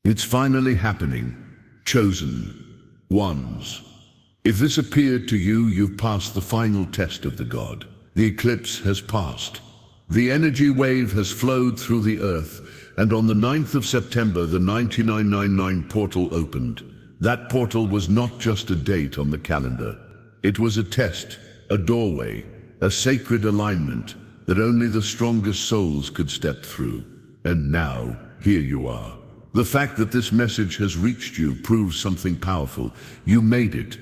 It's finally happening. Chosen ones. If this appeared to you, you've passed the final test of the god. The eclipse has passed. The energy wave has flowed through the earth, and on the 9th of September, the 9999 portal opened. That portal was not just a date on the calendar. It was a test, a doorway, a sacred alignment that only the strongest souls could step through. And now, here you are. The fact that this message has reached you proves something powerful. You made it.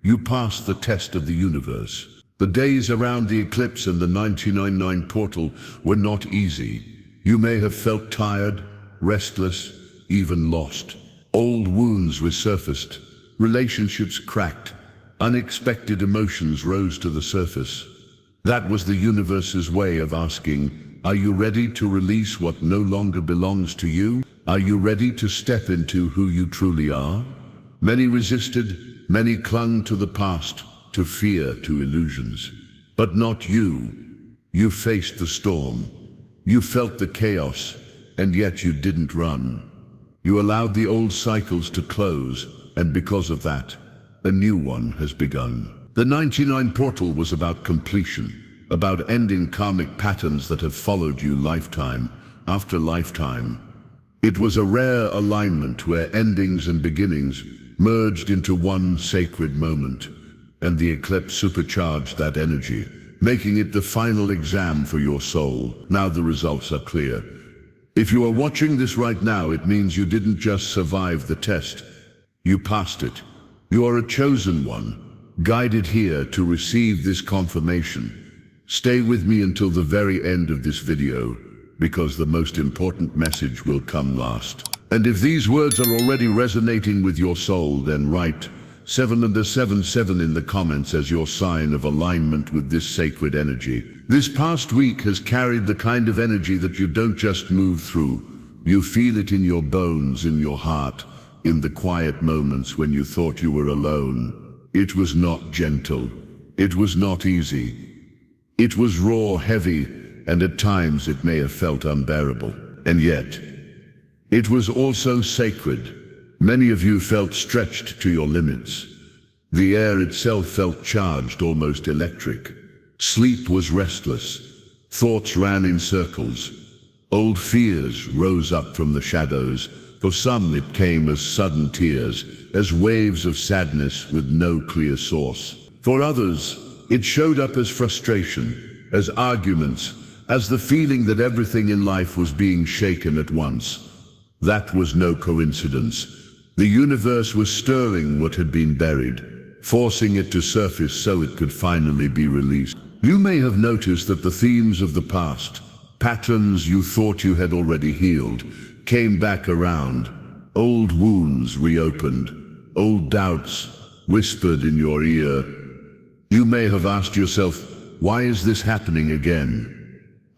You passed the test of the universe. The days around the eclipse and the 9999 portal were not easy. You may have felt tired, restless, even lost. Old wounds resurfaced. Relationships cracked. Unexpected emotions rose to the surface. That was the universe's way of asking, are you ready to release what no longer belongs to you? Are you ready to step into who you truly are? Many resisted, many clung to the past, to fear, to illusions. But not you. You faced the storm. You felt the chaos, and yet you didn't run. You allowed the old cycles to close, and because of that, a new one has begun. The 99 portal was about completion, about ending karmic patterns that have followed you lifetime after lifetime. It was a rare alignment where endings and beginnings merged into one sacred moment, and the eclipse supercharged that energy, making it the final exam for your soul. Now the results are clear. If you are watching this right now, it means you didn't just survive the test. You passed it. You are a chosen one, guided here to receive this confirmation. Stay with me until the very end of this video, because the most important message will come last. And if these words are already resonating with your soul, then write 7 and a 77 in the comments as your sign of alignment with this sacred energy. This past week has carried the kind of energy that you don't just move through. You feel it in your bones, in your heart, in the quiet moments when you thought you were alone. It was not gentle. It was not easy. It was raw, heavy, and at times it may have felt unbearable. And yet, it was also sacred. Many of you felt stretched to your limits. The air itself felt charged, almost electric. Sleep was restless. Thoughts ran in circles. Old fears rose up from the shadows. For some it came as sudden tears, as waves of sadness with no clear source. For others, it showed up as frustration, as arguments, as the feeling that everything in life was being shaken at once. That was no coincidence. The universe was stirring what had been buried, forcing it to surface so it could finally be released. You may have noticed that the themes of the past, patterns you thought you had already healed, came back around. Old wounds reopened, old doubts whispered in your ear. You may have asked yourself, why is this happening again?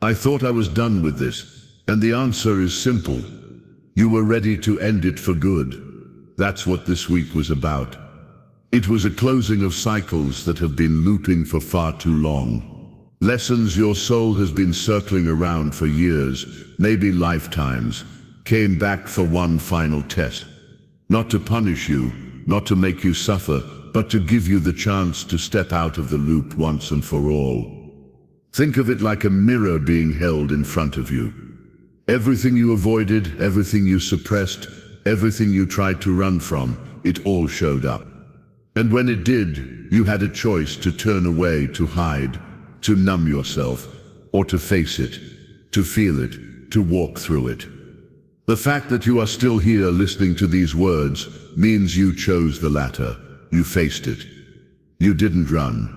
I thought I was done with this, and the answer is simple. You were ready to end it for good. That's what this week was about. It was a closing of cycles that have been looping for far too long. Lessons your soul has been circling around for years, maybe lifetimes, came back for one final test. Not to punish you, not to make you suffer, but to give you the chance to step out of the loop once and for all. Think of it like a mirror being held in front of you. Everything you avoided, everything you suppressed, everything you tried to run from, it all showed up. And when it did, you had a choice to turn away, to hide, to numb yourself, or to face it, to feel it, to walk through it. The fact that you are still here listening to these words means you chose the latter. You faced it. You didn't run.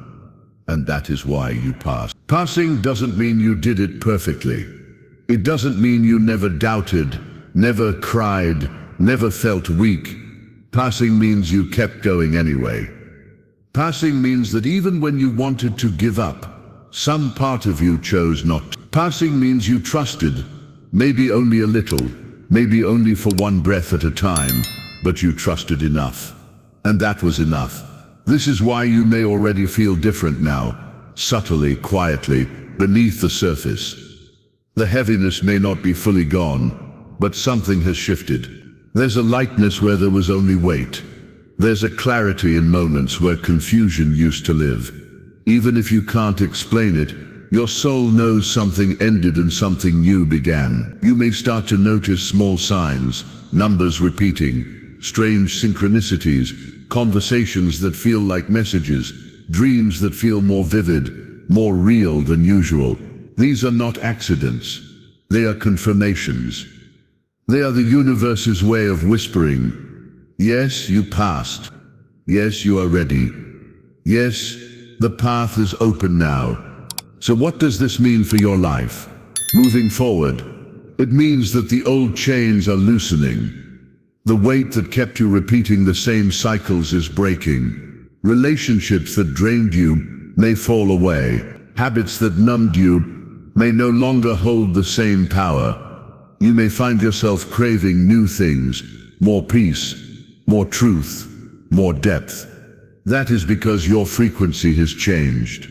And that is why you passed. Passing doesn't mean you did it perfectly. It doesn't mean you never doubted, never cried, never felt weak. Passing means you kept going anyway. Passing means that even when you wanted to give up, some part of you chose not to. Passing means you trusted, maybe only a little, maybe only for one breath at a time, but you trusted enough. And that was enough. This is why you may already feel different now, subtly, quietly, beneath the surface. The heaviness may not be fully gone, but something has shifted. There's a lightness where there was only weight. There's a clarity in moments where confusion used to live. Even if you can't explain it, your soul knows something ended and something new began. You may start to notice small signs, numbers repeating, strange synchronicities, conversations that feel like messages, dreams that feel more vivid, more real than usual. These are not accidents. They are confirmations. They are the universe's way of whispering, yes, you passed. Yes, you are ready. Yes, the path is open now. So what does this mean for your life? Moving forward, it means that the old chains are loosening. The weight that kept you repeating the same cycles is breaking. Relationships that drained you may fall away. Habits that numbed you may no longer hold the same power. You may find yourself craving new things, more peace, more truth, more depth. That is because your frequency has changed.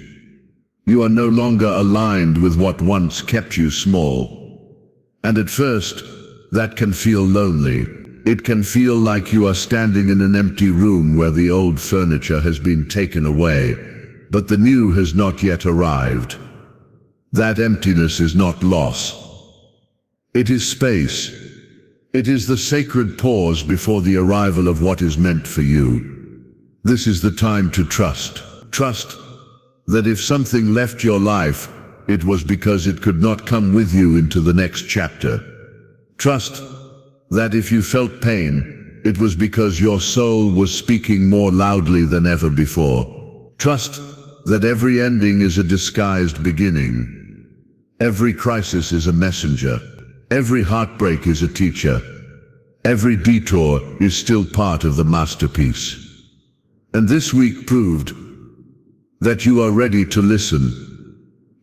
You are no longer aligned with what once kept you small. And at first, that can feel lonely. It can feel like you are standing in an empty room where the old furniture has been taken away, but the new has not yet arrived. That emptiness is not loss. It is space. It is the sacred pause before the arrival of what is meant for you. This is the time to trust. Trust that if something left your life, it was because it could not come with you into the next chapter. Trust that if you felt pain, it was because your soul was speaking more loudly than ever before. Trust that every ending is a disguised beginning. Every crisis is a messenger. Every heartbreak is a teacher. Every detour is still part of the masterpiece. And this week proved that you are ready to listen.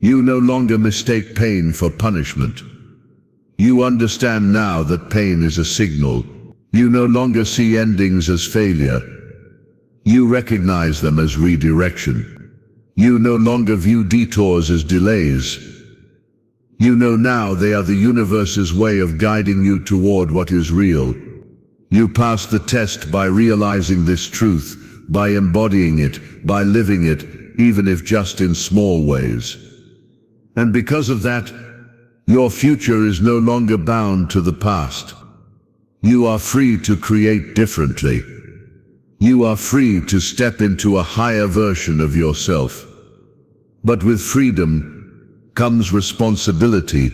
You no longer mistake pain for punishment. You understand now that pain is a signal. You no longer see endings as failure. You recognize them as redirection. You no longer view detours as delays. You know now they are the universe's way of guiding you toward what is real. You pass the test by realizing this truth, by embodying it, by living it, even if just in small ways. And because of that, your future is no longer bound to the past. You are free to create differently. You are free to step into a higher version of yourself. But with freedom comes responsibility.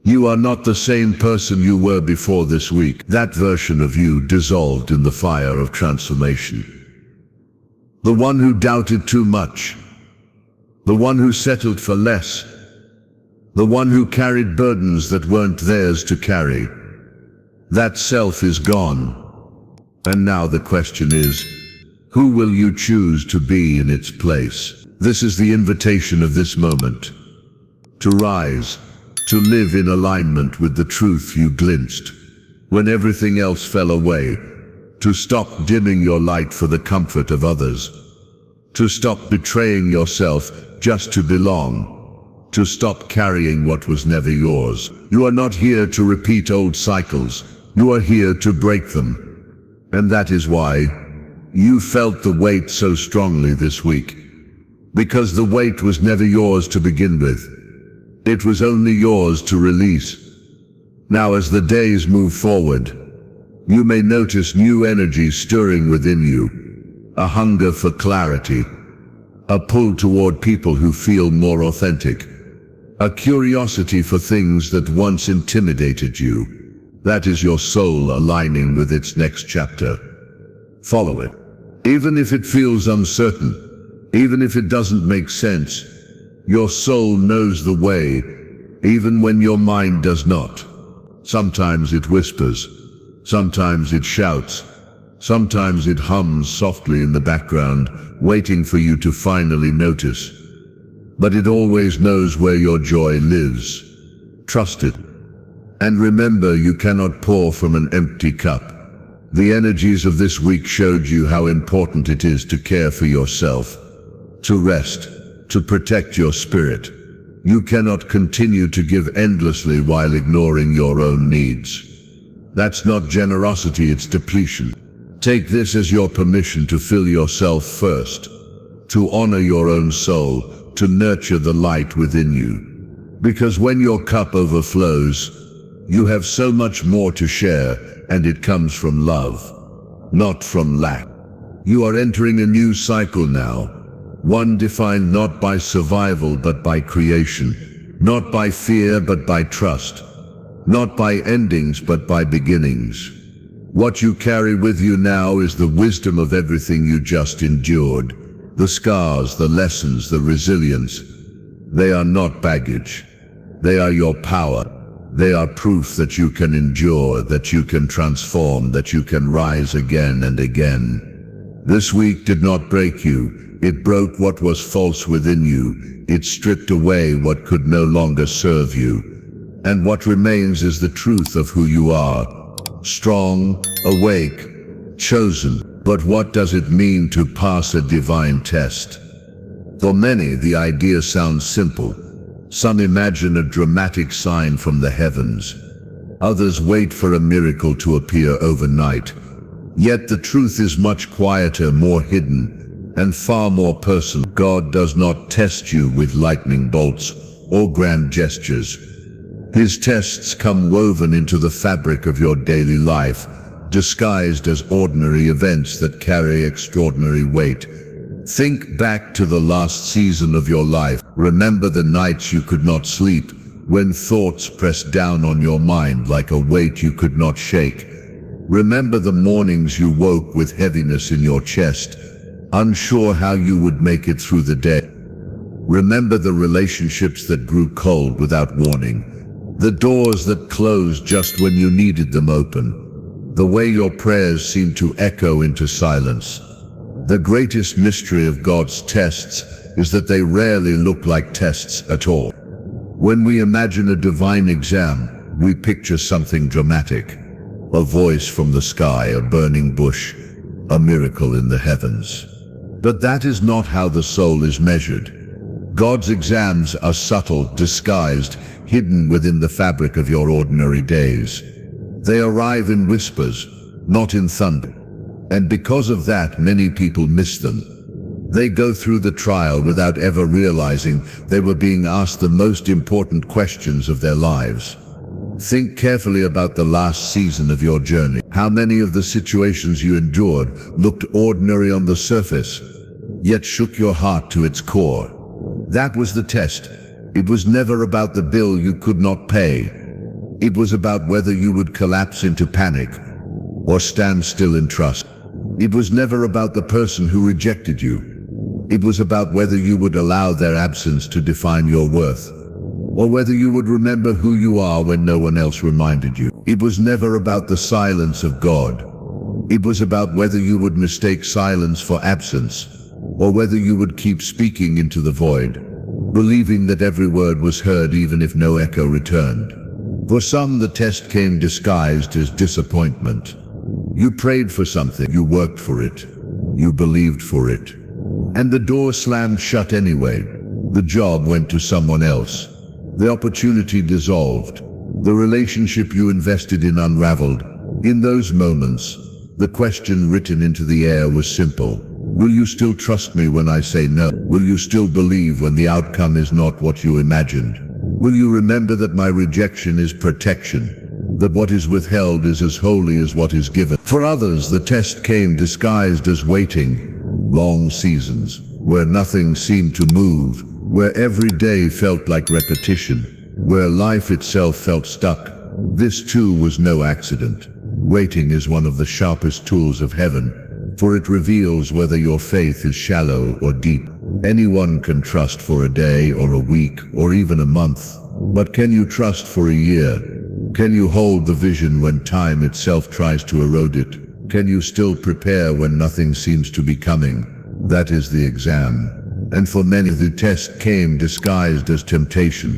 You are not the same person you were before this week. That version of you dissolved in the fire of transformation. The one who doubted too much. The one who settled for less. The one who carried burdens that weren't theirs to carry. That self is gone. And now the question is, who will you choose to be in its place? This is the invitation of this moment. To rise, to live in alignment with the truth you glimpsed when everything else fell away, to stop dimming your light for the comfort of others, to stop betraying yourself just to belong, to stop carrying what was never yours. You are not here to repeat old cycles, you are here to break them. And that is why you felt the weight so strongly this week, because the weight was never yours to begin with. It was only yours to release. Now as the days move forward, you may notice new energy stirring within you. A hunger for clarity. A pull toward people who feel more authentic. A curiosity for things that once intimidated you. That is your soul aligning with its next chapter. Follow it. Even if it feels uncertain, even if it doesn't make sense, your soul knows the way, even when your mind does not. Sometimes it whispers, sometimes it shouts, sometimes it hums softly in the background, waiting for you to finally notice. But it always knows where your joy lives. Trust it. And remember, you cannot pour from an empty cup. The energies of this week showed you how important it is to care for yourself, to rest, to protect your spirit. You cannot continue to give endlessly while ignoring your own needs. That's not generosity, it's depletion. Take this as your permission to fill yourself first, to honor your own soul, to nurture the light within you. Because when your cup overflows, you have so much more to share, and it comes from love, not from lack. You are entering a new cycle now, one defined not by survival but by creation, not by fear but by trust, not by endings but by beginnings. What you carry with you now is the wisdom of everything you just endured. The scars, the lessons, the resilience. They are not baggage. They are your power. They are proof that you can endure, that you can transform, that you can rise again and again. This week did not break you. It broke what was false within you. It stripped away what could no longer serve you. And what remains is the truth of who you are. Strong, awake, chosen. But what does it mean to pass a divine test? For many, the idea sounds simple. Some imagine a dramatic sign from the heavens. Others wait for a miracle to appear overnight. Yet the truth is much quieter, more hidden, and far more personal. God does not test you with lightning bolts or grand gestures. His tests come woven into the fabric of your daily life, disguised as ordinary events that carry extraordinary weight. Think back to the last season of your life. Remember the nights you could not sleep, when thoughts pressed down on your mind like a weight you could not shake. Remember the mornings you woke with heaviness in your chest, unsure how you would make it through the day. Remember the relationships that grew cold without warning, the doors that closed just when you needed them open, the way your prayers seemed to echo into silence. The greatest mystery of God's tests is that they rarely look like tests at all. When we imagine a divine exam, we picture something dramatic. A voice from the sky, a burning bush, a miracle in the heavens. But that is not how the soul is measured. God's exams are subtle, disguised, hidden within the fabric of your ordinary days. They arrive in whispers, not in thunder. And because of that, many people miss them. They go through the trial without ever realizing they were being asked the most important questions of their lives. Think carefully about the last season of your journey. How many of the situations you endured looked ordinary on the surface, yet shook your heart to its core? That was the test. It was never about the bill you could not pay. It was about whether you would collapse into panic or stand still in trust. It was never about the person who rejected you. It was about whether you would allow their absence to define your worth, or whether you would remember who you are when no one else reminded you. It was never about the silence of God. It was about whether you would mistake silence for absence, or whether you would keep speaking into the void, believing that every word was heard even if no echo returned. For some, the test came disguised as disappointment. You prayed for something, you worked for it, you believed for it, and the door slammed shut anyway. The job went to someone else. The opportunity dissolved. The relationship you invested in unraveled. In those moments, the question written into the air was simple. Will you still trust me when I say no? Will you still believe when the outcome is not what you imagined? Will you remember that my rejection is protection? That what is withheld is as holy as what is given? For others, the test came disguised as waiting. Long seasons, where nothing seemed to move, where every day felt like repetition, where life itself felt stuck. This too was no accident. Waiting is one of the sharpest tools of heaven, for it reveals whether your faith is shallow or deep. Anyone can trust for a day or a week or even a month. But can you trust for a year? Can you hold the vision when time itself tries to erode it? Can you still prepare when nothing seems to be coming? That is the exam. And for many, the test came disguised as temptation.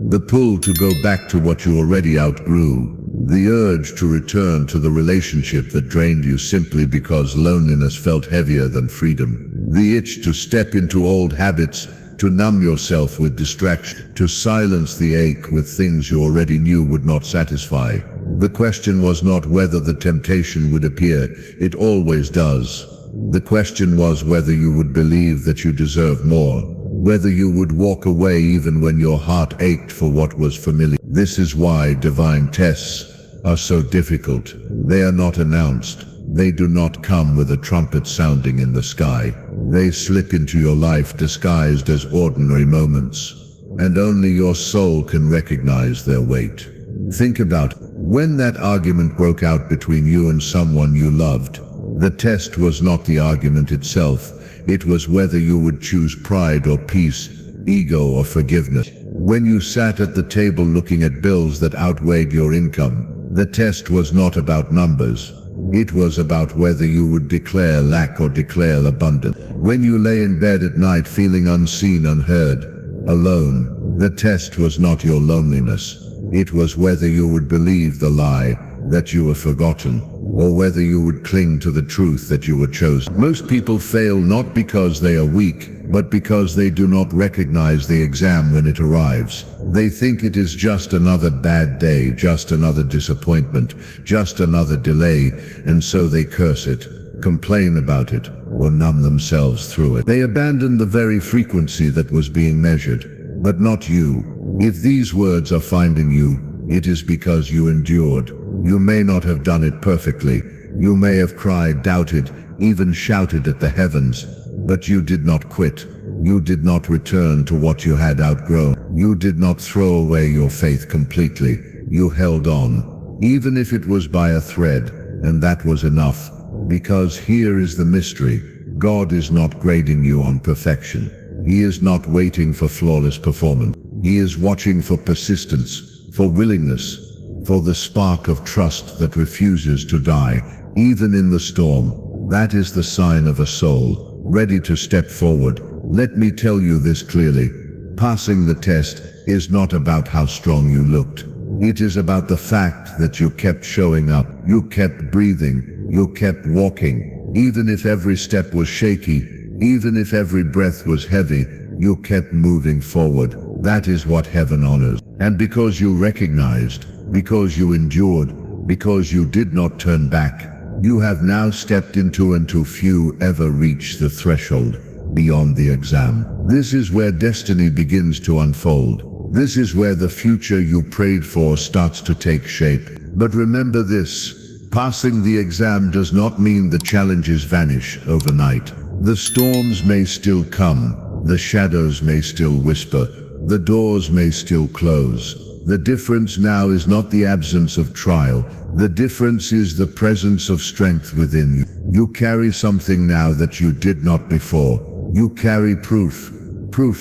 The pull to go back to what you already outgrew. The urge to return to the relationship that drained you simply because loneliness felt heavier than freedom. The itch to step into old habits, to numb yourself with distraction, to silence the ache with things you already knew would not satisfy. The question was not whether the temptation would appear, it always does. The question was whether you would believe that you deserve more, whether you would walk away even when your heart ached for what was familiar. This is why divine tests are so difficult. They are not announced. They do not come with a trumpet sounding in the sky. They slip into your life disguised as ordinary moments, and only your soul can recognize their weight. Think about when that argument broke out between you and someone you loved. The test was not the argument itself. It was whether you would choose pride or peace, ego or forgiveness. When you sat at the table looking at bills that outweighed your income, the test was not about numbers. It was about whether you would declare lack or declare abundance. When you lay in bed at night feeling unseen, unheard, alone, the test was not your loneliness. It was whether you would believe the lie that you were forgotten, or whether you would cling to the truth that you were chosen. Most people fail not because they are weak, but because they do not recognize the exam when it arrives. They think it is just another bad day, just another disappointment, just another delay, and so they curse it, complain about it, or numb themselves through it. They abandon the very frequency that was being measured, but not you. If these words are finding you, it is because you endured. You may not have done it perfectly. You may have cried, doubted, even shouted at the heavens, but you did not quit. You did not return to what you had outgrown. You did not throw away your faith completely. You held on, even if it was by a thread, and that was enough. Because here is the mystery. God is not grading you on perfection. He is not waiting for flawless performance. He is watching for persistence, for willingness, for the spark of trust that refuses to die, even in the storm. That is the sign of a soul ready to step forward. Let me tell you this clearly. Passing the test is not about how strong you looked. It is about the fact that you kept showing up, you kept breathing, you kept walking. Even if every step was shaky, even if every breath was heavy, you kept moving forward. That is what heaven honors. And because you recognized, because you endured, because you did not turn back, you have now stepped into and too few ever reach the threshold beyond the exam. This is where destiny begins to unfold. This is where the future you prayed for starts to take shape. But remember this, passing the exam does not mean the challenges vanish overnight. The storms may still come, the shadows may still whisper, the doors may still close. The difference now is not the absence of trial. The difference is the presence of strength within you. You carry something now that you did not before. You carry proof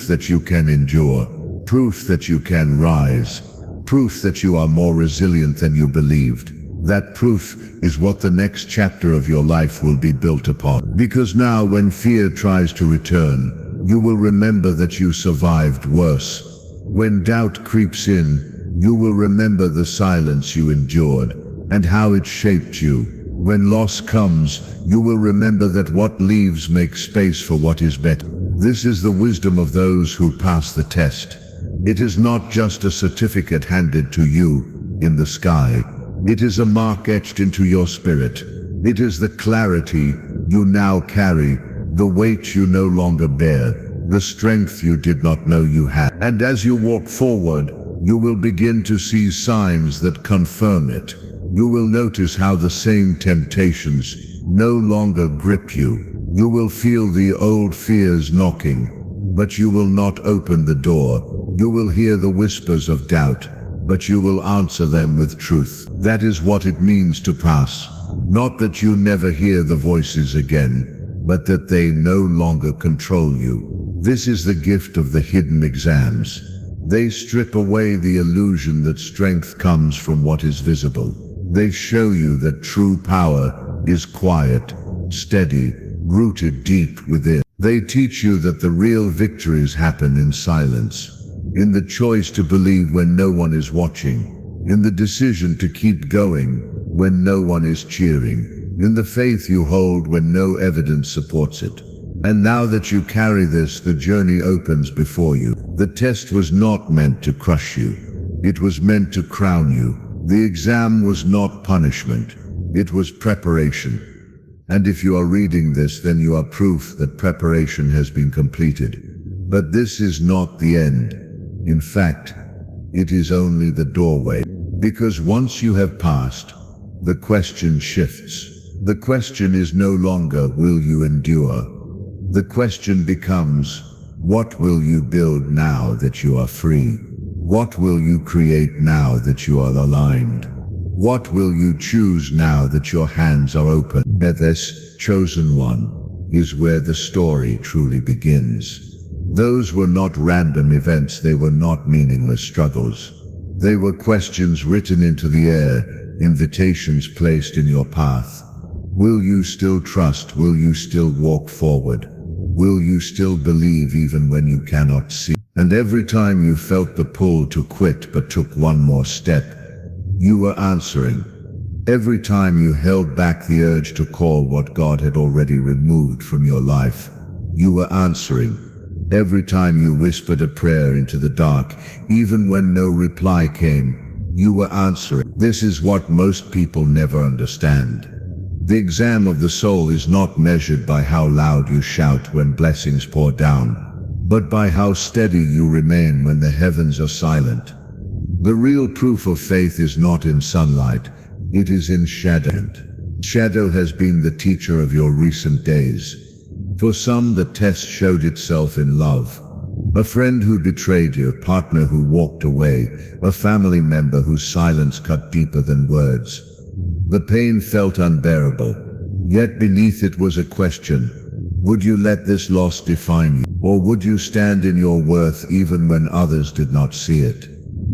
that you can endure, proof that you can rise, proof that you are more resilient than you believed. That proof is what the next chapter of your life will be built upon. Because now when fear tries to return, you will remember that you survived worse. When doubt creeps in, you will remember the silence you endured and how it shaped you. When loss comes, you will remember that what leaves makes space for what is better. This is the wisdom of those who pass the test. It is not just a certificate handed to you in the sky. It is a mark etched into your spirit. It is the clarity you now carry, the weight you no longer bear, the strength you did not know you had. And as you walk forward, you will begin to see signs that confirm it. You will notice how the same temptations no longer grip you. You will feel the old fears knocking, but you will not open the door. You will hear the whispers of doubt, but you will answer them with truth. That is what it means to pass. Not that you never hear the voices again, but that they no longer control you. This is the gift of the hidden exams. They strip away the illusion that strength comes from what is visible. They show you that true power is quiet, steady, rooted deep within. They teach you that the real victories happen in silence, in the choice to believe when no one is watching, in the decision to keep going when no one is cheering, in the faith you hold when no evidence supports it. And now that you carry this, the journey opens before you. The test was not meant to crush you. It was meant to crown you. The exam was not punishment, it was preparation. And if you are reading this, then you are proof that preparation has been completed. But this is not the end. In fact, it is only the doorway. Because once you have passed, the question shifts. The question is no longer, will you endure? The question becomes, what will you build now that you are free? What will you create now that you are aligned? What will you choose now that your hands are open? This chosen one is where the story truly begins. Those were not random events, they were not meaningless struggles. They were questions written into the air, invitations placed in your path. Will you still trust? Will you still walk forward? Will you still believe even when you cannot see? And every time you felt the pull to quit but took one more step, you were answering. Every time you held back the urge to call what God had already removed from your life, you were answering. Every time you whispered a prayer into the dark, even when no reply came, you were answering. This is what most people never understand. The exam of the soul is not measured by how loud you shout when blessings pour down, but by how steady you remain when the heavens are silent. The real proof of faith is not in sunlight, it is in shadow. Shadow has been the teacher of your recent days. For some, the test showed itself in love. A friend who betrayed you, a partner who walked away, a family member whose silence cut deeper than words. The pain felt unbearable, yet beneath it was a question. Would you let this loss define you, or would you stand in your worth even when others did not see it?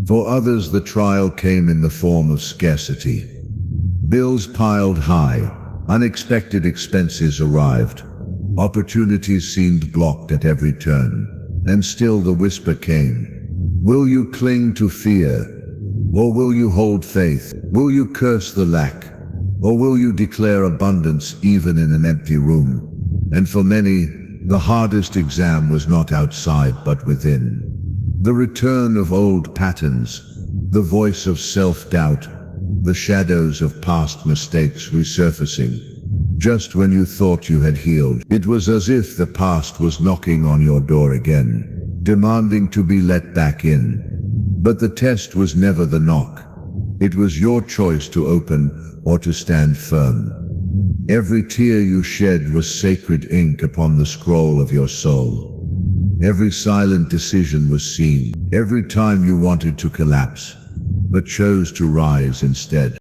For others, the trial came in the form of scarcity. Bills piled high, unexpected expenses arrived. Opportunities seemed blocked at every turn, and still the whisper came. Will you cling to fear, or will you hold faith? Will you curse the lack, or will you declare abundance even in an empty room? And for many, the hardest exam was not outside but within. The return of old patterns, the voice of self-doubt, the shadows of past mistakes resurfacing. Just when you thought you had healed, it was as if the past was knocking on your door again, demanding to be let back in. But the test was never the knock. It was your choice to open or to stand firm. Every tear you shed was sacred ink upon the scroll of your soul. Every silent decision was seen. Every time you wanted to collapse, but chose to rise instead.